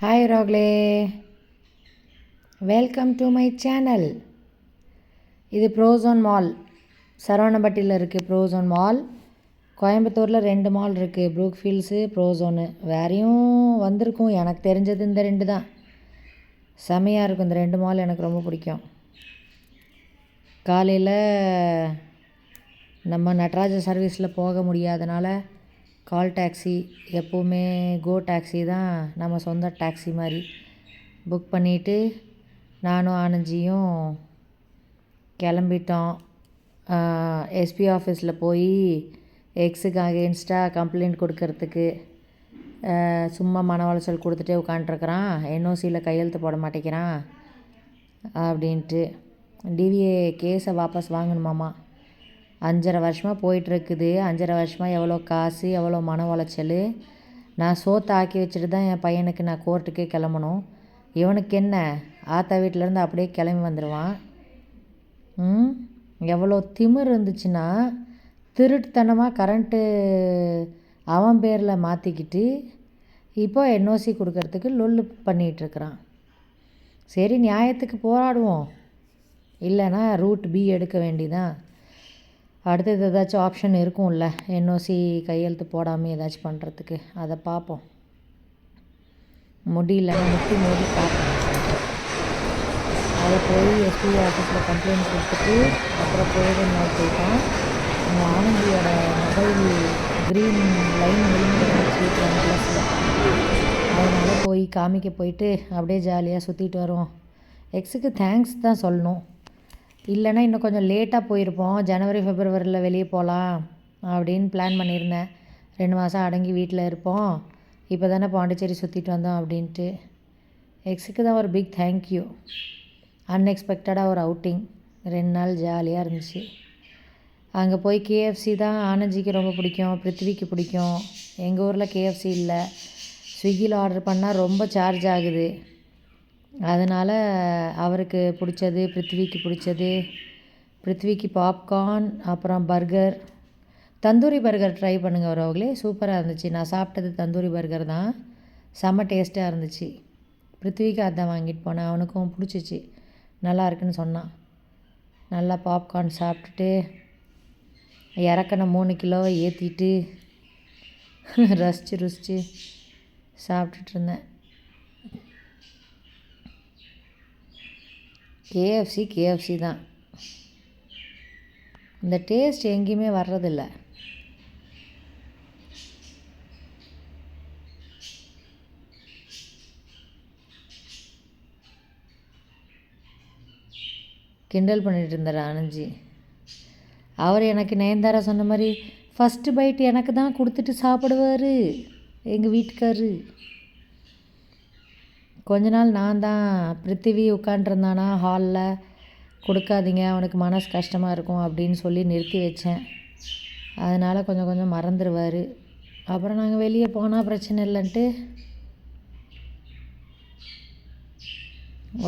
Hi ரோக்லே, welcome to my channel. இது Prozone mall, சரவணம்பட்டியில் இருக்குது. ப்ரோசோன் மால் கோயம்புத்தூரில் 2 மால் இருக்குது, ப்ரூக் ஃபீல்ட்ஸு, ப்ரோசோனு. வேறையும் வந்திருக்கும், எனக்கு தெரிஞ்சது இந்த 2 தான். செமையாக இருக்கும் இந்த 2 மால், எனக்கு ரொம்ப பிடிக்கும். காலையில் நம்ம நடராஜ சர்வீஸில் போக முடியாதனால கால் டாக்ஸி, எப்போவுமே கோ டாக்ஸி தான் நம்ம சொந்த டாக்ஸி மாதிரி புக் பண்ணிவிட்டு நானும் ஆனந்தியும் கிளம்பிட்டோம். எஸ்பி ஆஃபீஸில் போய் எக்ஸுக்கு அகெயின்ஸ்டாக கம்ப்ளைண்ட் கொடுக்கறதுக்கு. சும்மா மன உளைச்சல் கொடுத்துட்டே உட்காண்ட்ருக்குறான், என்ஓசியில் கையெழுத்து போட மாட்டேங்கிறான் அப்படின்ட்டு. டிவிஏ கேஸை வாபஸ் வாங்கணுமாம்மா. 5.5 வருஷமாக போயிட்டுருக்குது. 5.5 வருஷமாக எவ்வளோ காசு, எவ்வளோ மன உளைச்சல். நான் சோத்தை ஆக்கி வச்சுட்டு தான் என் பையனுக்கு நான் கோர்ட்டுக்கே கிளம்பணும். இவனுக்கு என்ன, ஆத்தா வீட்டிலேருந்து அப்படியே கிளம்பி வந்துடுவான். எவ்வளோ திமிர் இருந்துச்சுன்னா, திருட்டுத்தனமாக கரண்ட்டு அவன் பேரில் மாற்றிக்கிட்டு இப்போ என்ஓசி கொடுக்கறதுக்கு லொல்லு பண்ணிகிட்ருக்குறான். சரி, நியாயத்துக்கு போராடுவோம், இல்லைன்னா ரூட் பி எடுக்க வேண்டிதான். அடுத்தது ஏதாச்சும் ஆப்ஷன் இருக்கும்ல, என்ஓசி கையெழுத்து போடாமல் ஏதாச்சும் பண்ணுறதுக்கு. அதை பார்ப்போம். முடியலன்னா முட்டி மோடி பார்ப்போம். அதை போய் எஸ்பி ஆஃபீஸில் கம்ப்ளைண்ட் கொடுத்துட்டு அப்புறம் போயிட்டான். அந்த ஆனந்தியோட மொபைல் க்ரீன் லைன் விழுந்துருந்துச்சு +ல். அதனால் போய் காமிக்க போயிட்டு அப்படியே ஜாலியாக சுற்றிட்டு வருவோம். எக்ஸுக்கு தேங்க்ஸ் தான் சொல்லணும், இல்லைன்னா இன்னும் கொஞ்சம் லேட்டாக போயிருப்போம். ஜனவரி ஃபெப்ரவரியில் வெளியே போகலாம் அப்படின்னு பிளான் பண்ணியிருந்தேன். 2 மாதம் அடங்கி வீட்டில் இருப்போம், இப்போ தானே பாண்டிச்சேரி சுற்றிட்டு வந்தோம் அப்படின்ட்டு. எக்ஸுக்கு தான் ஒரு பிக் தேங்க்யூ. அன்எக்ஸ்பெக்டடாக ஒரு அவுட்டிங், 2 நாள் ஜாலியாக இருந்துச்சு. அங்கே போய் கேஎஃப்சி தான் ஆனந்திக்கு ரொம்ப பிடிக்கும், பிருத்திவிக்கு பிடிக்கும். எங்கள் ஊரில் கேஎஃப்சி இல்லை, ஸ்விக்கியில் ஆர்டர் பண்ணால் ரொம்ப சார்ஜ் ஆகுது. அதனால் அவருக்கு பிடிச்சது, பிருத்திவிக்கு பிடிச்சது. பிருத்திவிக்கு பாப்கார்ன், அப்புறம் பர்கர், தந்தூரி பர்கர் ட்ரை பண்ணுங்க வரவங்களே, சூப்பராக இருந்துச்சு. நான் சாப்பிட்டது தந்தூரி பர்கர் தான், செம்ம டேஸ்ட்டாக இருந்துச்சு. பிருத்திவிக்கு அதான் வாங்கிட்டு போனேன், அவனுக்கும் பிடிச்சிச்சு, நல்லா இருக்குன்னு சொன்னான். நல்லா பாப்கார்ன் சாப்பிட்டுட்டு இறக்கின 3 கிலோவை ஏற்றிட்டு ரசித்து சாப்பிட்டுட்டு இருந்தேன். கேஎஃப்சி தான், இந்த டேஸ்ட் எங்கேயுமே வர்றதில்ல. கிண்டல் பண்ணிகிட்டு இருந்தார் ஆனந்தி. அவர் எனக்கு நயன்தாரா சொன்ன மாதிரி ஃபஸ்ட்டு பைட் எனக்கு தான் கொடுத்துட்டு சாப்பிடுவார் எங்கள் வீட்டுக்காரு. கொஞ்ச நாள் நான் தான், பிருத்திவி உட்காண்ட்ருந்தானா ஹாலில், கொடுக்காதீங்க அவனுக்கு மனசு கஷ்டமாக இருக்கும் அப்படின்னு சொல்லி நிறுத்தி வச்சேன். அதனால் கொஞ்சம் கொஞ்சம் மறந்துடுவார். அப்புறம் நாங்கள் வெளியே போனால் பிரச்சனை இல்லைன்ட்டு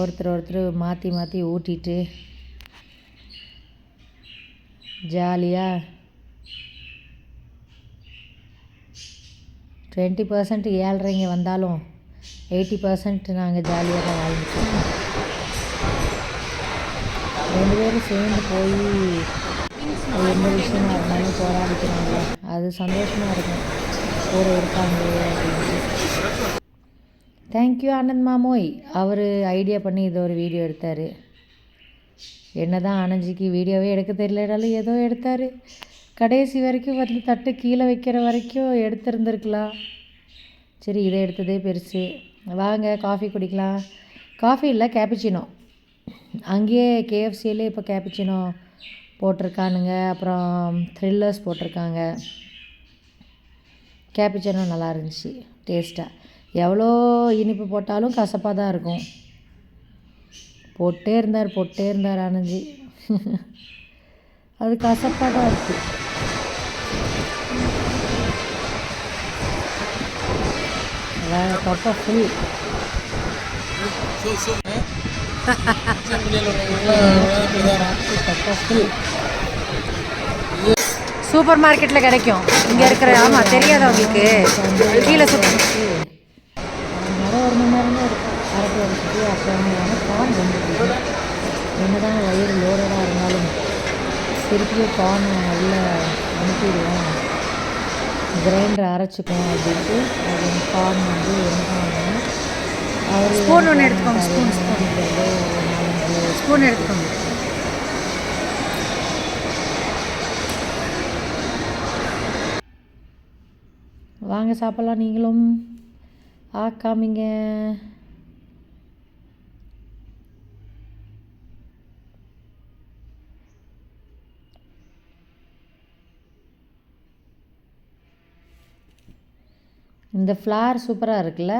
ஒருத்தர் மாற்றி மாற்றி ஊட்டிட்டு ஜாலியாக 20% ஏழ்ரைங்க வந்தாலும் 80% நாங்கள் ஜாலியாக தான் வாழ்ந்துட்டோம். 2 பேரும் சேர்ந்து போய் எந்த விஷயமாக இருந்தாலும் போராடிக்கிறாங்க, அது சந்தோஷமாக இருக்கும், கூட இருக்காங்க அப்படின்ட்டு. தேங்க்யூ ஆனந்த் மாமோய், அவர் ஐடியா பண்ணி இது ஒரு வீடியோ எடுத்தார். என்ன தான் ஆனந்திக்கு வீடியோவே எடுக்க தெரியலனாலும் ஏதோ எடுத்தார். கடைசி வரைக்கும் வந்து தட்டு கீழே வைக்கிற வரைக்கும் எடுத்துருந்துருக்கலாம். சரி, இதை எடுத்ததே பெருசு. வாங்க காஃபி குடிக்கலாம். காஃபி இல்லை, கேப்புச்சினோ. அங்கேயே கேஎஃப்சியிலே இப்போ கேப்புச்சினோ போட்டிருக்கானுங்க, அப்புறம் த்ரில்லர்ஸ் போட்டிருக்காங்க. கேப்புச்சினோ நல்லா இருந்துச்சு டேஸ்ட்டாக. எவ்வளோ இனிப்பு போட்டாலும் கசப்பாக தான் இருக்கும். போட்டே இருந்தார் ஆனந்தி. அது கசப்பாக தான் இருக்குது. கப்பா ஃபுல். சூப்பர் மார்க்கெட்டில் கிடைக்கும் இங்கே இருக்கிற. ஆமாம், தெரியாதா உங்களுக்கு? கீழே சுற்றி 1 மணி நேரம் திருப்பியும் கார்ன் உள்ளே அனுப்பிடுவோம், கிரைண்டர் அரைச்சிக்கும் அப்படின்ட்டு அது கார்ன் வந்து என்ன அவர் ஸ்பூன் ஒன்று எடுத்துக்கோங்க. ஸ்பூன் எடுத்துக்கோங்க. வாங்க சாப்பிட்லாம், நீங்களும் காமிங்க. இந்த ஃப்ளார் சூப்பராக இருக்குல்ல,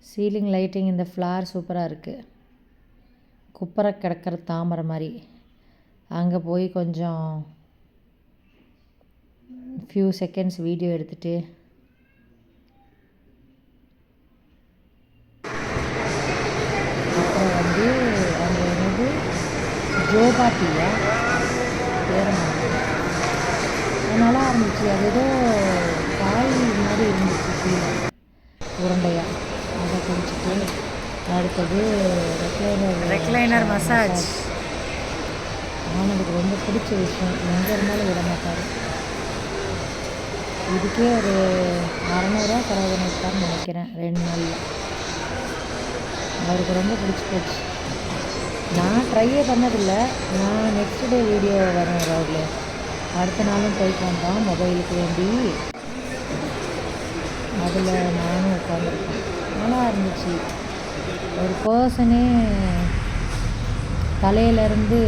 சீலிங் லைட்டிங் இந்த ஃப்ளார் சூப்பராக இருக்குது. குப்பரை கிடக்கிற தாமரை மாதிரி. அங்கே போய் கொஞ்சம் ஃபியூ செகண்ட்ஸ் வீடியோ எடுத்துகிட்டு அப்புறம் வந்து அங்கே என்னது ஜோபா டீயா பேர நல்லா இருந்துச்சு. அது ஏதோ காய் மாதிரி இருந்துச்சு கீழே உருண்டையாக. அதை குடிச்சிட்டு அடுத்தது ரெக்லைனர் மசாஜ். எனக்கு ரொம்ப பிடிச்ச விஷயம், எங்கே இருந்தாலும் விட மாட்டார். இதுக்கே ஒரு 600 செலவு பண்ணியிருக்காருன்னு நினைக்கிறேன் 2 நாளில். அவருக்கு ரொம்ப பிடிச்சி போச்சு. நான் ட்ரையே பண்ணதில்லை. நான் நெக்ஸ்ட் டே வீடியோ வரேன் ரோடில். அடுத்த நாளும் போயிட்டு வந்தோம் மொபைலுக்கு வேண்டி. அதில் நானும் உட்காந்துருக்கேன். நல்லா இருந்துச்சு. ஒரு பர்சனே தலையிலேருந்து